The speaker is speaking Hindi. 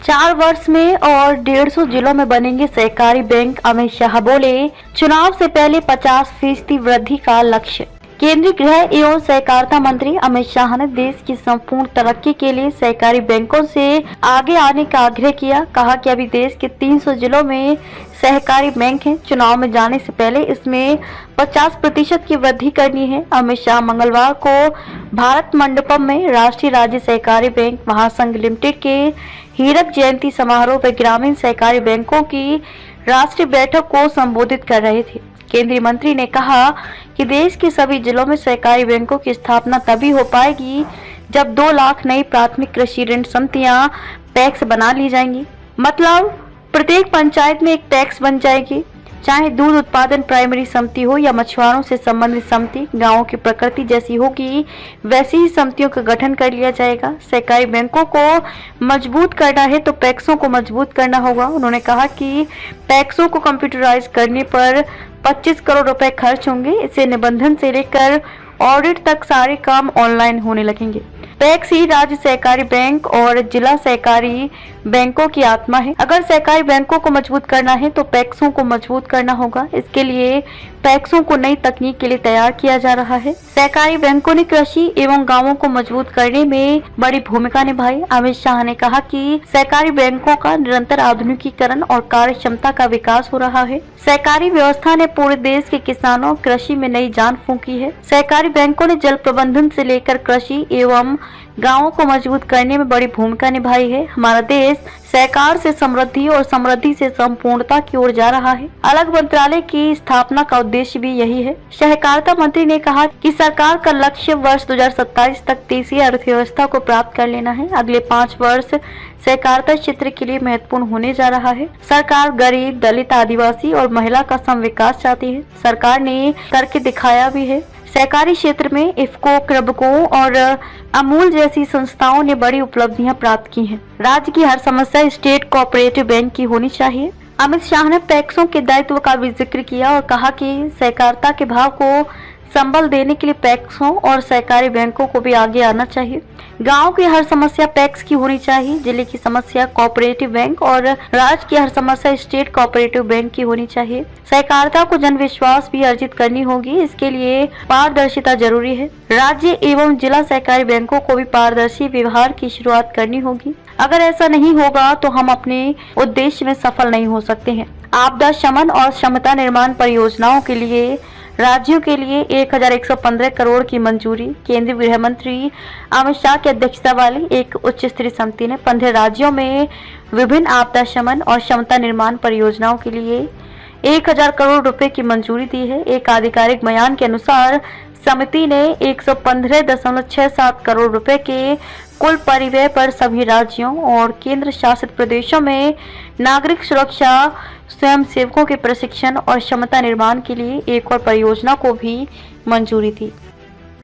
4 वर्ष में और 150 जिलों में बनेंगे सहकारी बैंक, अमित शाह बोले। चुनाव से पहले 50% वृद्धि का लक्ष्य। केंद्रीय गृह एवं सहकारिता मंत्री अमित शाह ने देश की संपूर्ण तरक्की के लिए सहकारी बैंकों से आगे आने का आग्रह किया। कहा कि अभी देश के 300 जिलों में सहकारी बैंक हैं। चुनाव में जाने से पहले इसमें 50% की वृद्धि करनी है। अमित शाह मंगलवार को भारत मंडपम में राष्ट्रीय राज्य सहकारी बैंक महासंघ लिमिटेड के हीरक जयंती समारोह व ग्रामीण सहकारी बैंकों की राष्ट्रीय बैठक को संबोधित कर रहे थे। केंद्रीय मंत्री ने कहा कि देश के सभी जिलों में सहकारी बैंकों की स्थापना तभी हो पाएगी जब 2 लाख नई प्राथमिक कृषि ऋण समितियां पैक्स बना ली जाएंगी। मतलब प्रत्येक पंचायत में एक पैक्स बन जाएगी। चाहे दूध उत्पादन प्राइमरी समिति हो या मछुआरों से संबंधित समिति, गांवों की प्रकृति जैसी होगी वैसी ही समितियों का गठन कर लिया जाएगा। सहकारी बैंकों को मजबूत करना है तो पैक्सों को मजबूत करना होगा। उन्होंने कहा कि पैक्सों को कंप्यूटराइज करने पर 25 करोड़ रुपए खर्च होंगे। इससे निबंधन से लेकर ऑडिट तक सारे काम ऑनलाइन होने लगेंगे। पैक्स ही राज्य सहकारी बैंक और जिला सहकारी बैंकों की आत्मा है। अगर सहकारी बैंकों को मजबूत करना है तो पैक्सों को मजबूत करना होगा। इसके लिए पैक्सों को नई तकनीक के लिए तैयार किया जा रहा है। सहकारी बैंकों ने कृषि एवं गांवों को मजबूत करने में बड़ी भूमिका निभाई। अमित शाह ने कहा कि सहकारी बैंकों का निरंतर आधुनिकीकरण और कार्य क्षमता का विकास हो रहा है। सहकारी व्यवस्था ने पूरे देश के किसानों कृषि में नई जान फूंकी है। सहकारी बैंकों ने जल प्रबंधन से लेकर कृषि एवं गांवों को मजबूत करने में बड़ी भूमिका निभाई है। हमारा देश सहकार से समृद्धि और समृद्धि से संपूर्णता की ओर जा रहा है। अलग मंत्रालय की स्थापना का उद्देश्य भी यही है। सहकारिता मंत्री ने कहा कि सरकार का लक्ष्य वर्ष 2027 तक देशीय अर्थव्यवस्था को प्राप्त कर लेना है। अगले 5 वर्ष सहकारिता क्षेत्र के लिए महत्वपूर्ण होने जा रहा है। सरकार गरीब, दलित, आदिवासी और महिला का सम विकास चाहती है। सरकार ने करके दिखाया भी है। सहकारी क्षेत्र में इफको, क्रबको और अमूल जैसी संस्थाओं ने बड़ी उपलब्धियां प्राप्त की हैं। राज्य की हर समस्या स्टेट कोऑपरेटिव बैंक की होनी चाहिए। अमित शाह ने पैक्सों के दायित्व का भी जिक्र किया और कहा कि सहकारिता के भाव को संबल देने के लिए पैक्सों और सहकारी बैंकों को भी आगे आना चाहिए। गांव की हर समस्या पैक्स की होनी चाहिए, जिले की समस्या कोऑपरेटिव बैंक और राज्य की हर समस्या स्टेट कोऑपरेटिव बैंक की होनी चाहिए। सहकारिता को जन विश्वास भी अर्जित करनी होगी। इसके लिए पारदर्शिता जरूरी है। राज्य एवं जिला सहकारी बैंकों को भी पारदर्शी व्यवहार की शुरुआत करनी होगी। अगर ऐसा नहीं होगा तो हम अपने उद्देश्य में सफल नहीं हो सकते हैं। आपदा शमन और क्षमता निर्माण परियोजनाओं के लिए राज्यों के लिए 1115 करोड़ की मंजूरी। केंद्रीय गृह मंत्री अमित शाह की अध्यक्षता वाली एक उच्च स्तरीय समिति ने 15 राज्यों में विभिन्न आपदा शमन और क्षमता निर्माण परियोजनाओं के लिए 1000 करोड़ रुपए की मंजूरी दी है। एक आधिकारिक बयान के अनुसार समिति ने 115.67 करोड़ रुपए के कुल परिव्यय पर सभी राज्यों और केंद्र शासित प्रदेशों में नागरिक सुरक्षा, स्वयंसेवकों के प्रशिक्षण और क्षमता निर्माण के लिए एक और परियोजना को भी मंजूरी दी।